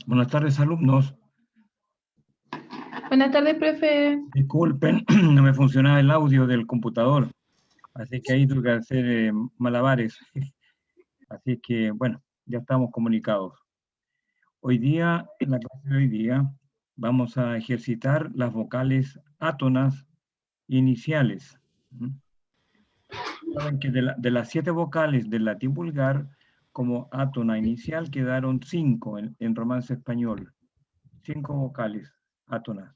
Buenas tardes, alumnos. Buenas tardes, profe. Disculpen, no me funcionaba el audio del computador, así que ahí tuve que hacer malabares. Así que, bueno, ya estamos comunicados. Hoy día, en la clase de hoy día, vamos a ejercitar las vocales átonas iniciales. Saben que de las 7 vocales del latín vulgar, como átona inicial quedaron 5 en romance español. 5 vocales átonas.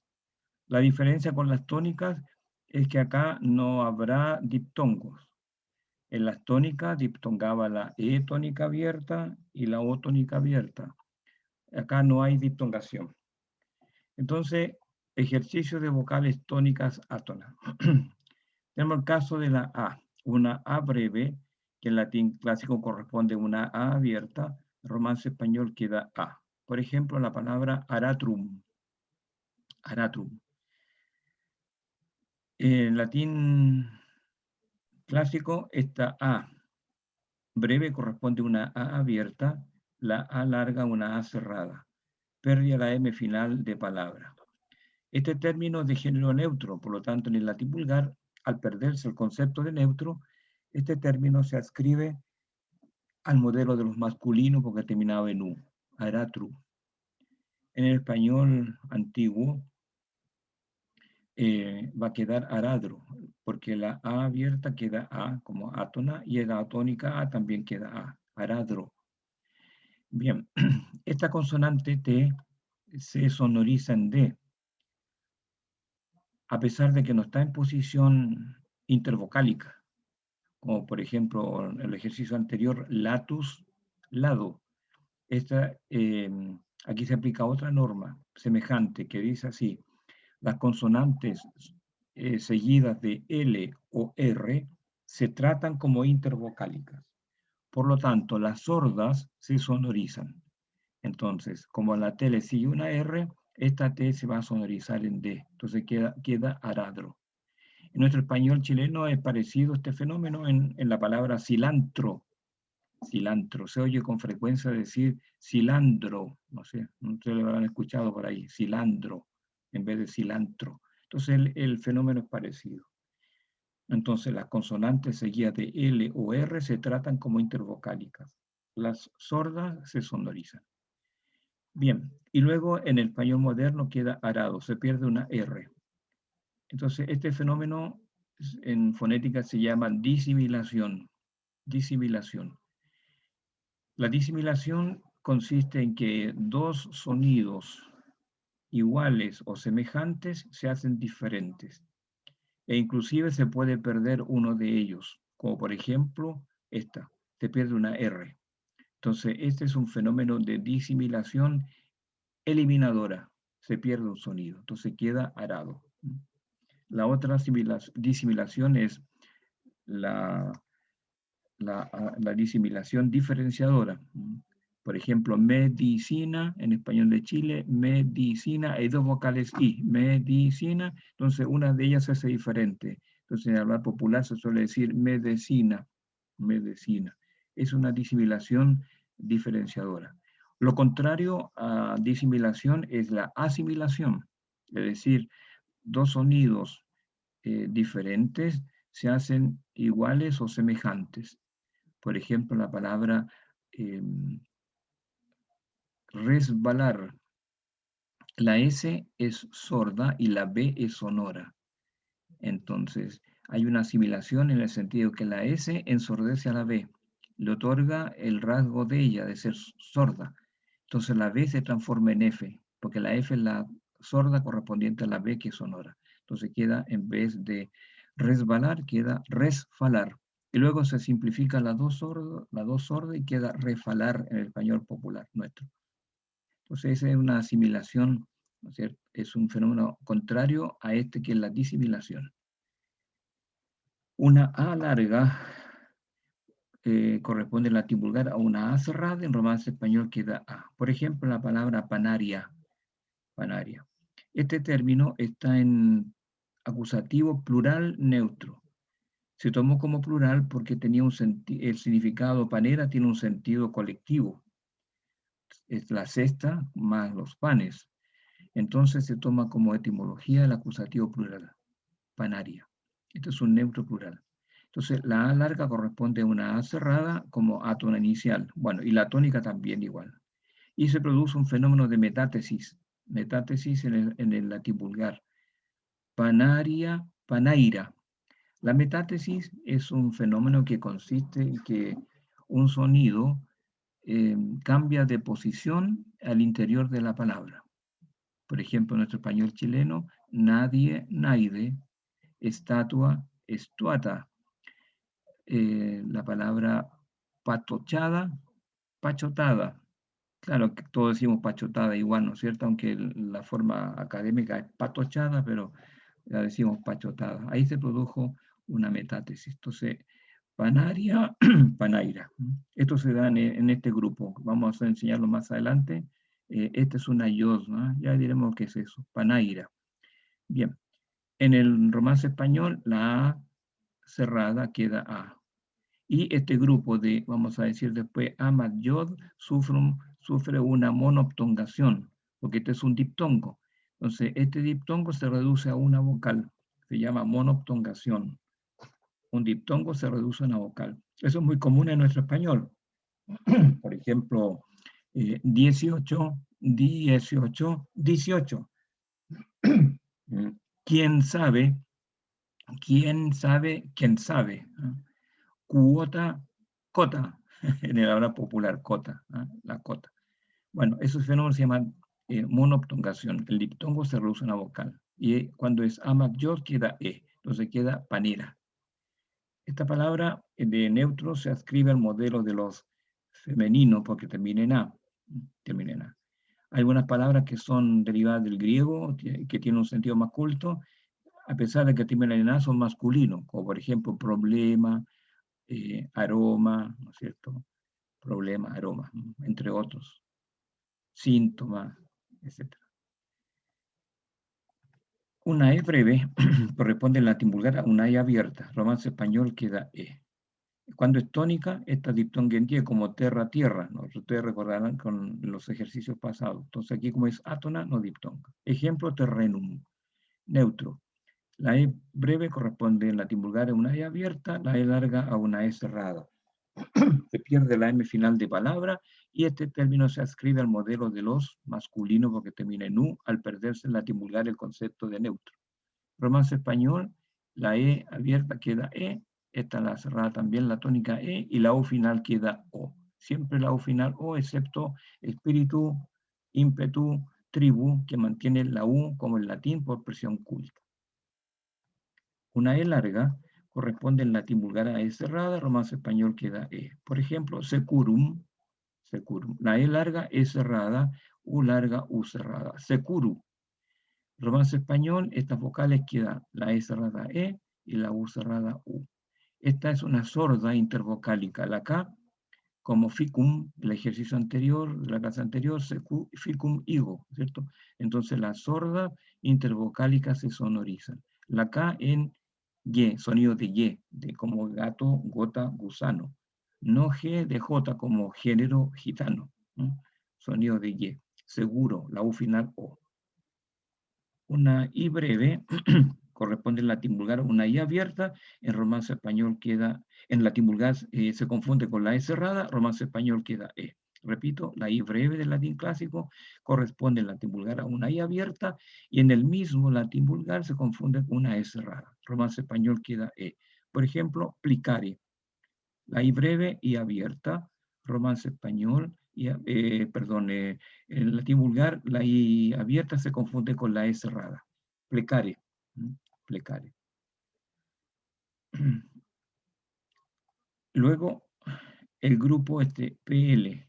La diferencia con las tónicas es que acá no habrá diptongos. En las tónicas diptongaba la E tónica abierta y la O tónica abierta. Acá no hay diptongación. Entonces, ejercicio de vocales tónicas átonas. Tenemos el caso de la A, una A breve, que en latín clásico corresponde a una A abierta, en romance español queda A. Por ejemplo, la palabra aratrum. Aratrum. En latín clásico, esta A breve corresponde a una A abierta, la A larga una A cerrada. Pérdida la M final de palabra. Este término es de género neutro, por lo tanto, en el latín vulgar, al perderse el concepto de neutro, este término se adscribe al modelo de los masculinos porque terminaba en U, aratru. En el español antiguo, va a quedar aradro, porque la A abierta queda A como átona y en la tónica A también queda A, aradro. Bien, esta consonante T se sonoriza en D, a pesar de que no está en posición intervocálica, como por ejemplo el ejercicio anterior, latus, lado. Aquí se aplica otra norma semejante que dice así: las consonantes seguidas de L o R se tratan como intervocálicas. Por lo tanto, las sordas se sonorizan. Entonces, como a la T le sigue una R, esta T se va a sonorizar en D. Entonces queda aradro. En nuestro español chileno es parecido este fenómeno en la palabra cilantro. Cilantro. Se oye con frecuencia decir cilandro. No sé, ustedes lo habrán escuchado por ahí. Cilandro en vez de cilantro. Entonces el fenómeno es parecido. Entonces las consonantes seguidas de L o R se tratan como intervocálicas. Las sordas se sonorizan. Bien, y luego en el español moderno queda arado, se pierde una R. Entonces este fenómeno en fonética se llama disimilación. Disimilación. La disimilación consiste en que dos sonidos iguales o semejantes se hacen diferentes. E inclusive se puede perder uno de ellos, como por ejemplo esta, se pierde una R. Entonces, este es un fenómeno de disimilación eliminadora, se pierde un sonido, entonces queda arado. La otra disimilación es la disimilación diferenciadora. Por ejemplo, medicina, en español de Chile, medicina, hay dos vocales I, medicina, entonces una de ellas se hace diferente. Entonces en hablar popular se suele decir medicina, medicina. Es una disimilación diferenciadora. Lo contrario a disimilación es la asimilación, es decir, dos sonidos diferentes se hacen iguales o semejantes. Por ejemplo, la palabra resbalar. La S es sorda y la B es sonora. Entonces, hay una asimilación en el sentido que la S ensordece a la B, le otorga el rasgo de ella, de ser sorda. Entonces la B se transforma en F, porque la F es la sorda correspondiente a la B que es sonora. Entonces queda, en vez de resbalar, queda resfalar. Y luego se simplifica la dos sorda y queda refalar en el español popular nuestro. Entonces esa es una asimilación, ¿no es cierto? Es un fenómeno contrario a este que es la disimilación. Una A larga corresponde en latín vulgar a una A cerrada, en romance español queda A. Por ejemplo, la palabra panaria. Panaria. Este término está en acusativo plural neutro. Se tomó como plural porque tenía el significado panera tiene un sentido colectivo. es la cesta más los panes. Entonces se toma como etimología el acusativo plural, panaria. Esto es un neutro plural. Entonces la A larga corresponde a una A cerrada como átona inicial. Bueno, y la tónica también igual. Y se produce un fenómeno de metátesis. Metátesis en el latín vulgar. Panaria, panaira. La metátesis es un fenómeno que consiste en que un sonido cambia de posición al interior de la palabra. Por ejemplo, en nuestro español chileno, nadie, naide, estatua, estuata. La palabra patochada, pachotada. Claro que todos decimos pachotada igual, ¿no es cierto? Aunque la forma académica es patochada, pero la decimos pachotada. Ahí se produjo una metátesis. Entonces, panaria, panaira. Esto se da en este grupo. Vamos a enseñarlo más adelante. Esta es una yod, ¿no? Ya diremos qué es eso, panaira. Bien, en el romance español, la A cerrada queda A. Y este grupo de, vamos a decir después, Amat Yod, sufre una monoptongación, porque este es un diptongo. Entonces, este diptongo se reduce a una vocal, se llama monoptongación. Un diptongo se reduce a una vocal. Eso es muy común en nuestro español. Por ejemplo, 18, 18, 18. ¿Quién sabe? ¿Quién sabe? ¿Quién sabe? Cuota, cota, en el habla popular, cota, la cota. Bueno, esos fenómenos se llaman monoptongación. El diptongo se reduce a una vocal. Y cuando es amayor queda E, entonces queda panera. Esta palabra de neutro se adscribe al modelo de los femeninos porque termina en A. Termina en A. Hay algunas palabras que son derivadas del griego, que tienen un sentido más culto, a pesar de que terminan en A, son masculinos, como por ejemplo problema, aroma, ¿no es cierto? Problema, aroma, entre otros, síntomas, etc. Una E breve corresponde en latín vulgar a una E abierta, romance español queda E. Cuando es tónica, esta diptonga en die como terra, tierra, ¿no? Ustedes recordarán con los ejercicios pasados. Entonces aquí como es átona, no diptonga. Ejemplo, terrenum, neutro. La E breve corresponde en latín vulgar a una E abierta, la E larga a una E cerrada. Se pierde la M final de palabra y este término se adscribe al modelo de los masculinos porque termina en U al perderse en latín vulgar el concepto de neutro. Romance español, la E abierta queda E, esta la cerrada también, la tónica E, y la U final queda O. Siempre la U final O, excepto espíritu, ímpetu, tribu, que mantiene la U como el latín por presión culta. Una E larga corresponde en latín vulgar a E cerrada, romance español queda E. Por ejemplo, securum, securum. La E larga, E cerrada, U larga, U cerrada. Securu. Romance español, estas vocales quedan la E cerrada E y la U cerrada U. Esta es una sorda intervocálica. La K, como ficum, el ejercicio anterior, de la clase anterior, ficum higo, ¿cierto? Entonces las sordas intervocálicas se sonorizan. La K en Y, sonido de Y, de como gato, gota, gusano. No G de J como género gitano. ¿No? Sonido de Y. Seguro, la U final O. Una I breve corresponde en latín vulgar, una I abierta, en romance español queda, en latín vulgar se confunde con la E cerrada, romance español queda E. Repito, la I breve del latín clásico corresponde en latín vulgar a una I abierta y en el mismo latín vulgar se confunde con una E cerrada. Romance español queda E. Por ejemplo, plicare. La I breve y abierta, romance español, en latín vulgar, la I abierta se confunde con la E cerrada. Plecare. Plecare. Luego, el grupo PL.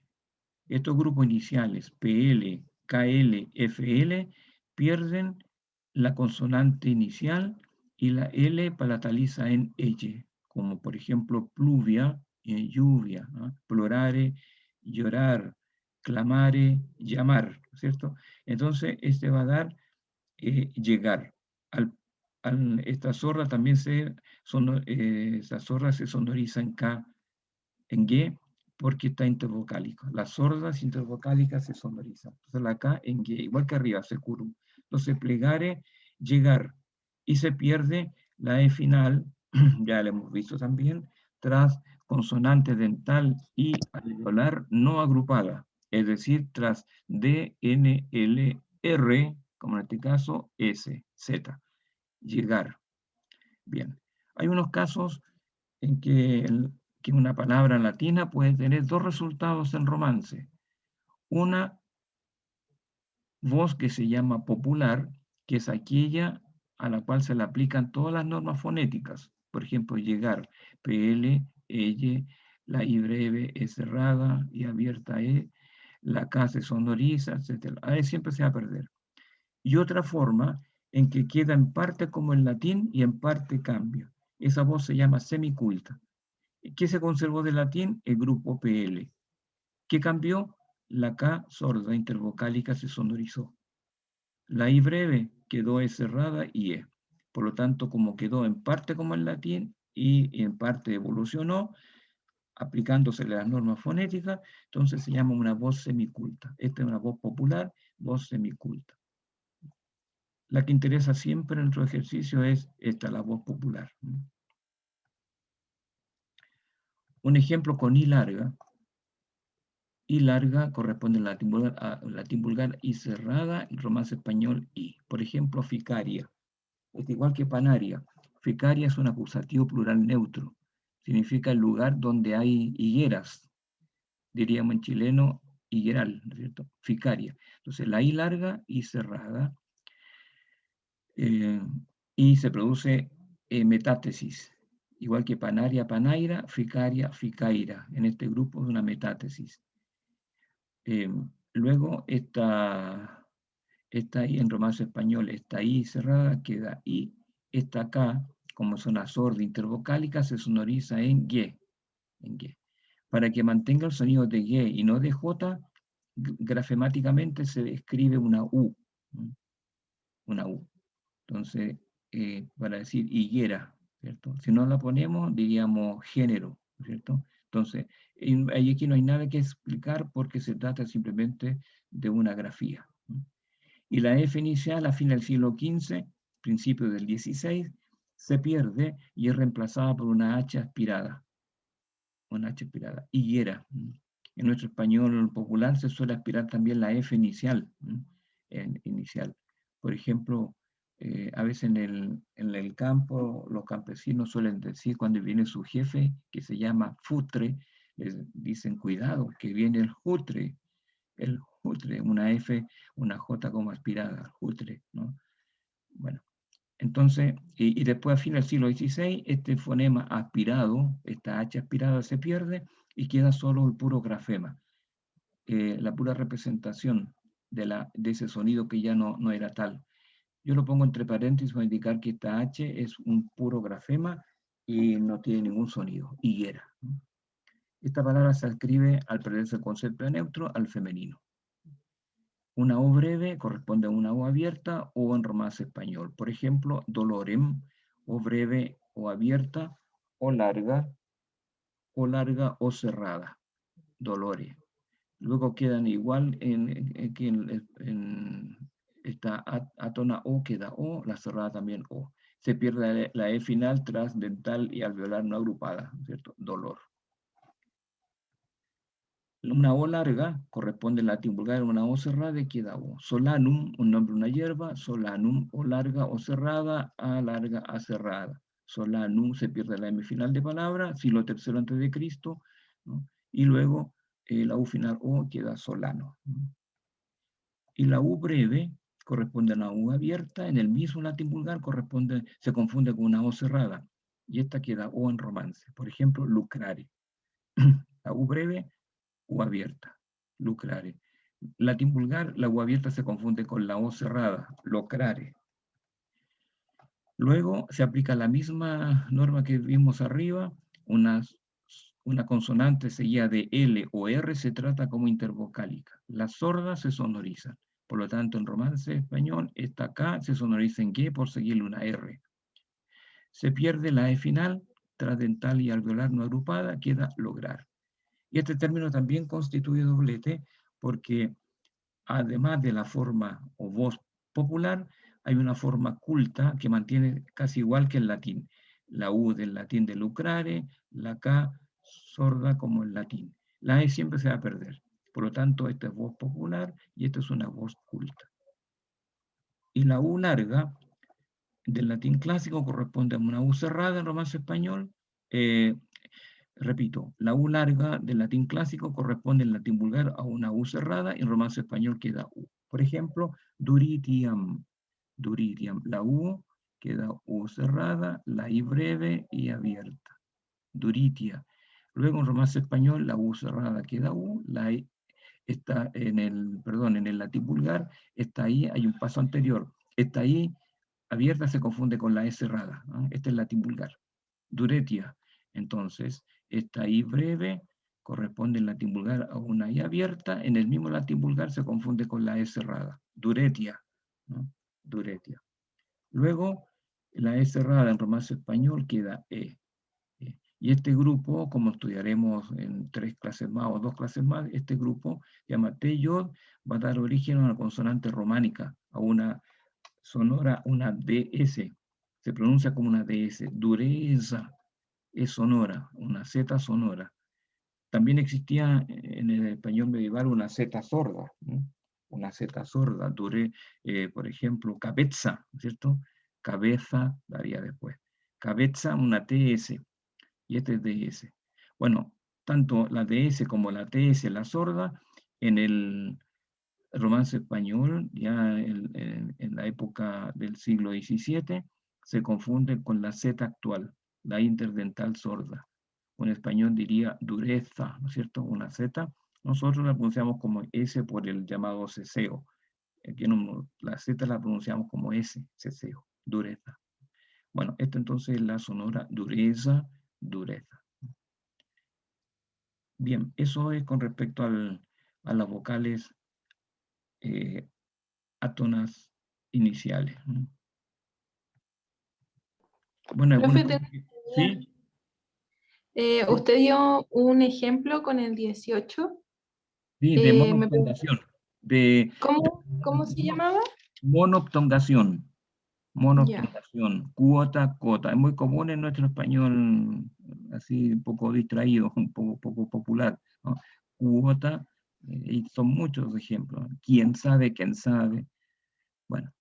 Estos grupos iniciales, PL, KL, FL, pierden la consonante inicial y la L palataliza en elle, como por ejemplo pluvia, lluvia, ¿no? Plorare, llorar, clamare, llamar, ¿cierto? Entonces, este va a dar llegar. Esta zorra también esta zorra se sonoriza en K, en G, porque está intervocálico. Las sordas intervocálicas se sonorizan. Entonces la K en G, igual que arriba, securum. Entonces plegare, llegar, y se pierde la E final, ya lo hemos visto también, tras consonante dental y alveolar no agrupada, es decir, tras D, N, L, R, como en este caso, S, Z, llegar. Bien, hay unos casos en que una palabra latina puede tener dos resultados en romance. Una voz que se llama popular, que es aquella a la cual se le aplican todas las normas fonéticas. Por ejemplo, llegar, PL, EY, la I breve es cerrada y abierta E, la K se sonoriza, etc. Ahí siempre se va a perder. Y otra forma en que queda en parte como el latín y en parte cambia. Esa voz se llama semiculta. ¿Qué se conservó del latín? El grupo PL. ¿Qué cambió? La K sorda intervocálica se sonorizó. La I breve quedó E cerrada y E. Por lo tanto, como quedó en parte como el latín y en parte evolucionó, aplicándosele las normas fonéticas, entonces se llama una voz semiculta. Esta es una voz popular, voz semiculta. La que interesa siempre en nuestro ejercicio es esta, la voz popular. Un ejemplo con I larga. I larga corresponde a latín vulgar I cerrada, y romance español I. Por ejemplo, ficaria. Es igual que panaria. Ficaria es un acusativo plural neutro. Significa el lugar donde hay higueras. Diríamos en chileno, higueral, ¿no es cierto? Ficaria. Entonces, la I larga, I cerrada, y se produce metátesis. Igual que panaria, panaira, ficaria, ficaira. En este grupo es una metátesis. Luego, esta I en romance español, esta I cerrada queda I. Esta K, como zona sorda intervocálica, se sonoriza en G. Para que mantenga el sonido de G y no de J, grafemáticamente se escribe una U. Una U. Entonces, para decir higuera, ¿cierto? Si no la ponemos, diríamos género, ¿cierto? Entonces, aquí no hay nada que explicar porque se trata simplemente de una grafía. Y la F inicial a fin del siglo XV, principio del XVI, se pierde y es reemplazada por una H aspirada. Una H aspirada, higuera. En nuestro español popular se suele aspirar también la F inicial. Inicial. Por ejemplo, a veces en el campo los campesinos suelen decir cuando viene su jefe, que se llama futre, les dicen cuidado, que viene el jutre, una F, una J como aspirada, jutre, ¿no? Bueno, entonces, y después a fin del siglo XVI, este fonema aspirado, esta H aspirada se pierde y queda solo el puro grafema, la pura representación de ese sonido que ya no era tal. Yo lo pongo entre paréntesis para indicar que esta H es un puro grafema y no tiene ningún sonido, higuera. Esta palabra se escribe al perderse el concepto de neutro al femenino. Una O breve corresponde a una O abierta o en romance español. Por ejemplo, dolorem, O breve o abierta, o larga o cerrada, dolore. Luego quedan igual en esta atona O queda O, la cerrada también O. Se pierde la E final tras dental y alveolar no agrupada, ¿cierto? Dolor. Una O larga corresponde en latín vulgar a una O cerrada y queda O. Solanum, un nombre, una hierba. Solanum, O larga o cerrada, A larga, A cerrada. Solanum, se pierde la M final de palabra, siglo III antes de Cristo, ¿no? Y luego la U final O queda solano, ¿no? Y la U breve corresponde a una U abierta, en el mismo latín vulgar se confunde con una O cerrada, y esta queda O en romance. Por ejemplo, lucrare. La U breve, U abierta, lucrare. Latín vulgar, la U abierta se confunde con la O cerrada, locrare. Luego se aplica la misma norma que vimos arriba, una consonante seguida de L o R se trata como intervocálica. Las sordas se sonorizan. Por lo tanto, en romance español, esta K se sonoriza en G por seguirle una R. Se pierde la E final, tras dental y alveolar no agrupada, queda lograr. Y este término también constituye doblete porque además de la forma o voz popular, hay una forma culta que mantiene casi igual que el latín. La U del latín de lucrare, la K sorda como el latín. La E siempre se va a perder. Por lo tanto, esta es voz popular y esta es una voz culta. Y la U larga del latín clásico corresponde a una U cerrada en romance español. Repito, la U larga del latín clásico corresponde en latín vulgar a una U cerrada y en romance español queda U. Por ejemplo, duritiam, duritiam. La U queda U cerrada, la I breve y abierta. Duritia. Luego en romance español la U cerrada queda U, la I está en el latín vulgar, esta I hay un paso anterior. Esta I abierta se confunde con la E cerrada. ¿No? Este es el latín vulgar. Duretia. Entonces, esta I breve corresponde en latín vulgar a una I abierta. En el mismo latín vulgar se confunde con la E cerrada. Duretia. ¿No? Duretia. Luego, la E cerrada en romance español queda E. Y este grupo, como estudiaremos en 3 clases más o 2 clases más, este grupo, llama T-Yod, va a dar origen a una consonante románica, a una sonora, una DS. Se pronuncia como una DS, dureza, es sonora, una Z sonora. También existía en el español medieval una Z sorda, ¿no? Una Z sorda, por ejemplo, cabeza, ¿cierto? Cabeza daría después. Cabeza, una TS, y este es DS. Bueno, tanto la DS como la TS, la sorda, en el romance español, ya en la época del siglo XVII, se confunde con la Z actual, la interdental sorda. Un español diría dureza, ¿no es cierto? Una Z. Nosotros la pronunciamos como S por el llamado ceseo. Aquí no, la Z la pronunciamos como S, ceseo, dureza. Bueno, esto entonces es la sonora dureza, dureza. Bien, eso es con respecto a las vocales átonas iniciales. ¿No? Bueno, algunas Profe, cosas que... ¿Sí? usted dio un ejemplo con el 18. Sí, de ¿Me monoptongación. De cómo se llamaba? monoptongación. Ya. Monoptongación. Cuota, cota. Es muy común en nuestro español, así un poco distraído, un poco popular. ¿No? Cuota, y son muchos ejemplos. ¿Quién sabe? ¿Quién sabe? Bueno.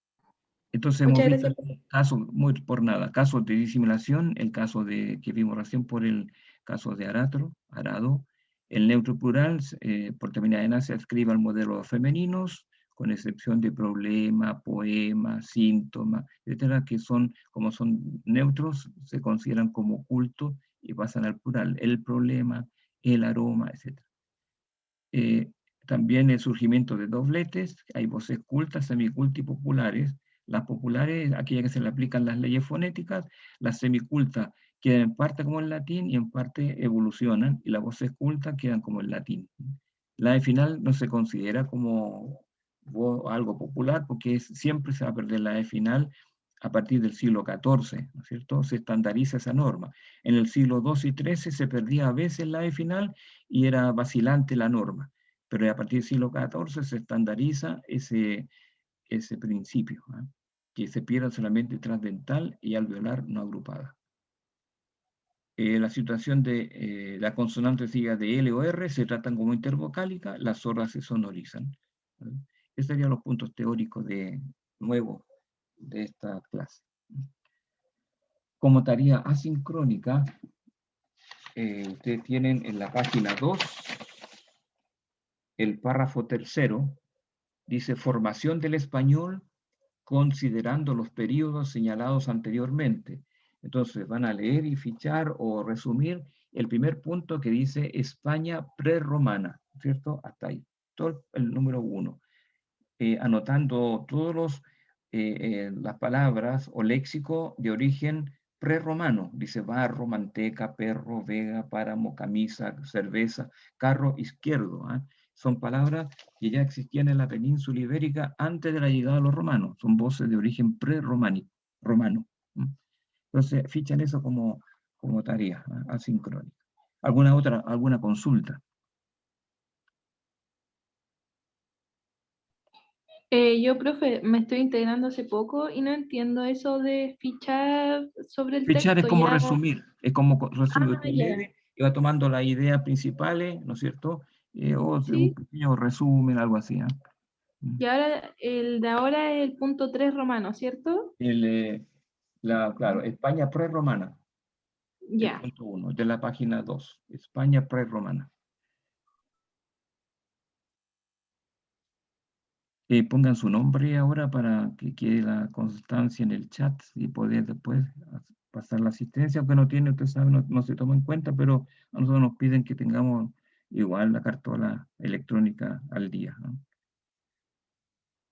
Entonces hemos Muchas visto gracias. casos, muy por nada, casos de disimulación, el caso que vimos recién por el caso de arado, el neutro plural, por terminación se escribe al modelo femeninos, con excepción de problema, poema, síntoma, etcétera, que son, como son neutros, se consideran como ocultos y pasan al plural, el problema, el aroma, etcétera. También el surgimiento de dobletes, hay voces cultas, semicultas y populares. Las populares, aquellas que se le aplican las leyes fonéticas, las semicultas quedan en parte como en latín y en parte evolucionan, y las voces cultas quedan como en latín. La de final no se considera como algo popular porque siempre se va a perder la de final a partir del siglo XIV, ¿no es cierto? Se estandariza esa norma. En el siglo XII y XIII se perdía a veces la de final y era vacilante la norma, pero a partir del siglo XIV se estandariza ese principio, ¿eh? Que se pierda solamente transdental y alveolar no agrupada. La situación de la consonante siga de L o R se tratan como intervocálica, las sordas se sonorizan. ¿Eh? Estos serían los puntos teóricos nuevos de esta clase. Como tarea asincrónica, ustedes tienen en la página 2 el párrafo tercero, dice formación del español considerando los periodos señalados anteriormente. Entonces van a leer y fichar o resumir el primer punto que dice España prerromana, ¿cierto? Hasta ahí. Todo el número 1. Anotando todas las palabras o léxico de origen prerromano. Dice barro, manteca, perro, vega, páramo, camisa, cerveza, carro izquierdo. ¿Eh? Son palabras que ya existían en la península ibérica antes de la llegada de los romanos. Son voces de origen prerrománico, romano. Entonces, fichan eso como tarea asincrónica. ¿Alguna consulta? Yo, profe, me estoy integrando hace poco y no entiendo eso de fichar sobre el Fichar es texto. como Ya, resumir, es como resumir. ah, Usted ya, lee y va tomando las ideas principales, ¿no es cierto? O sea, un sí. pequeño resumen, algo así. ¿Ah? Mm. Y ahora, el de ahora es el punto 3 romano, ¿cierto? Claro, España prerromana, el Ya. punto 1, de la página 2, España prerromana. Pongan su nombre ahora para que quede la constancia en el chat y poder después pasar la asistencia, aunque no tiene, usted sabe, no se toma en cuenta, pero a nosotros nos piden que tengamos igual la cartola electrónica al día, ¿no?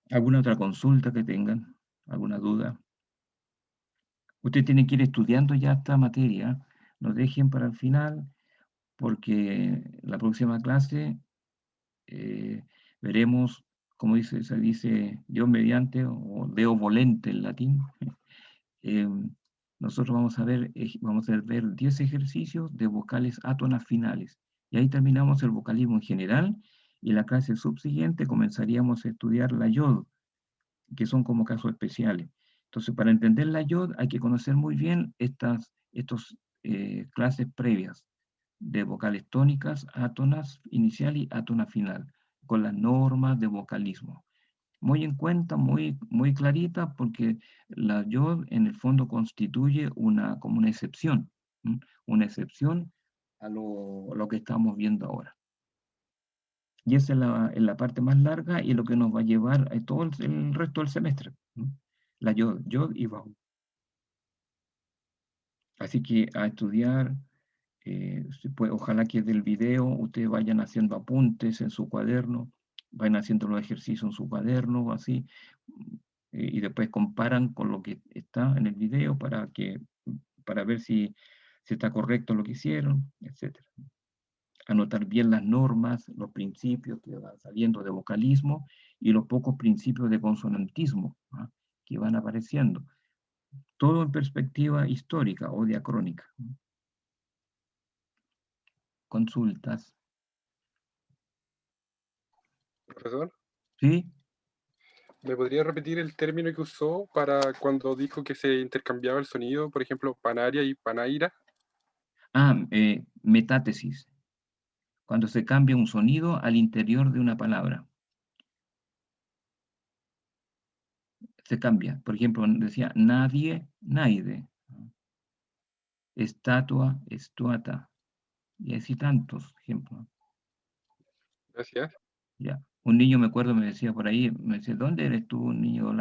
¿Alguna otra consulta que tengan? ¿Alguna duda? Usted tiene que ir estudiando ya esta materia, no dejen para el final, porque la próxima clase eh, veremos, como dice, se dice Dios mediante o Deo volente en latín. Nosotros vamos a ver 10 ejercicios de vocales átonas finales. Y ahí terminamos el vocalismo en general y en la clase subsiguiente comenzaríamos a estudiar la yod, que son como casos especiales. Entonces, para entender la yod hay que conocer muy bien estos clases previas de vocales tónicas, átonas inicial y átona final, con las normas de vocalismo. Muy en cuenta, muy clarita, porque la yod en el fondo constituye como una excepción, ¿m? Una excepción a lo que estamos viendo ahora. Y esa es la parte más larga y lo que nos va a llevar a todo el resto del semestre, ¿no? La yod y bajo. Así que a estudiar, ojalá que del video ustedes vayan haciendo apuntes en su cuaderno, vayan haciendo los ejercicios en su cuaderno o así, y después comparan con lo que está en el video para ver si está correcto lo que hicieron, etcétera. Anotar bien las normas, los principios que van saliendo de vocalismo y los pocos principios de consonantismo, ¿ah? Que van apareciendo. Todo en perspectiva histórica o diacrónica. Consultas. Profesor, ¿Sí? ¿me podría repetir el término que usó para cuando dijo que se intercambiaba el sonido, por ejemplo, panaria y panaira? Metátesis. Cuando se cambia un sonido al interior de una palabra. Se cambia. Por ejemplo, decía nadie, naide. Estatua, estuata. Y así tantos ejemplos. Gracias. Ya. Un niño, me acuerdo, me decía por ahí, me decía, ¿dónde eres tú, un niño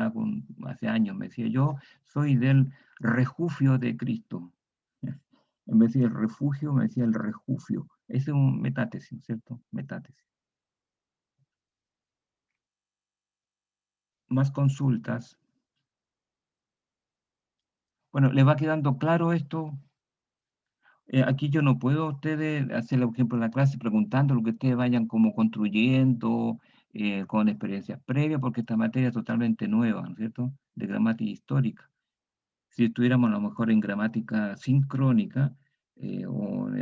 hace años? Me decía, yo soy del refugio de Cristo. En vez de el refugio, me decía el refugio. Ese es un metátesis, ¿cierto? Metátesis. Más consultas. Bueno, ¿le va quedando claro esto? Aquí yo no puedo a ustedes hacer, por ejemplo, la clase preguntando lo que ustedes vayan como construyendo con experiencias previas, porque esta materia es totalmente nueva, ¿no es cierto? De gramática histórica. Si estuviéramos a lo mejor en gramática sincrónica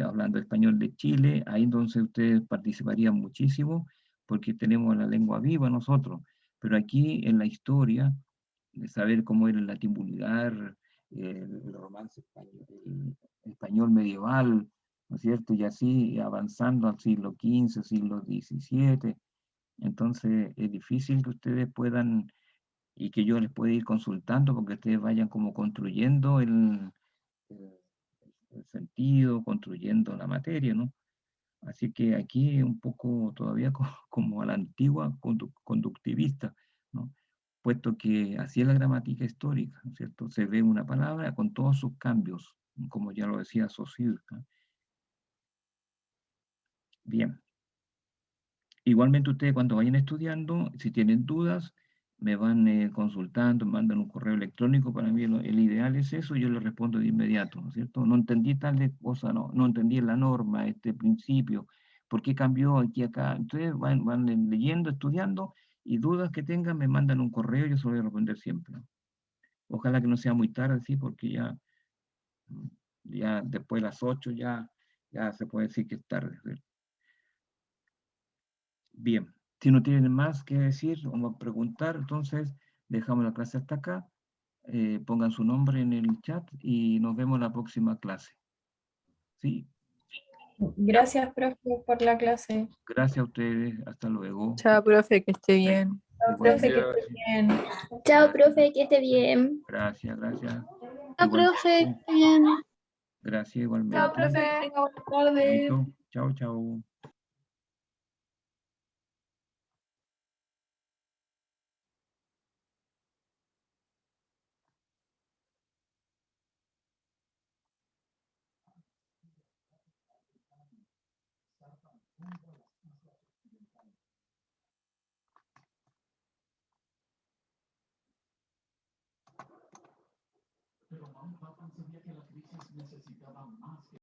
hablando español de Chile, ahí entonces ustedes participarían muchísimo porque tenemos la lengua viva nosotros. Pero aquí en la historia, de saber cómo era el latín vulgar, el romance español, el español medieval, ¿no es cierto? Y así avanzando al siglo XV, siglo XVII. Entonces es difícil que ustedes puedan y que yo les pueda ir consultando porque ustedes vayan como construyendo el- el sentido, construyendo la materia, ¿no? Así que aquí un poco todavía como a la antigua conductivista, ¿no? Puesto que así es la gramática histórica, ¿no es cierto? Se ve una palabra con todos sus cambios, como ya lo decía Saussure, ¿no? Bien. Igualmente ustedes cuando vayan estudiando, si tienen dudas, me van consultando, me mandan un correo electrónico, para mí el ideal es eso, yo les respondo de inmediato, ¿no es cierto? No entendí tal cosa, no entendí la norma, este principio, ¿por qué cambió aquí acá? Entonces van leyendo, estudiando, y dudas que tengan me mandan un correo, yo se lo voy a responder siempre, ¿no? Ojalá que no sea muy tarde, sí, porque ya después de las 8 ya se puede decir que es tarde, ¿sí? Bien. Si no tienen más que decir o preguntar, entonces dejamos la clase hasta acá. Pongan su nombre en el chat y nos vemos en la próxima clase. ¿Sí? Gracias, profe, por la clase. Gracias a ustedes. Hasta luego. Chao, profe, que esté bien. Chao, profe, que esté bien. Chao, profe, que esté bien. Gracias, gracias. Chao, profe, que esté bien. Gracias igualmente. Chao, profe, que tenga buena tarde. Listo. Chao, chao. Pero vamos a conseguir que la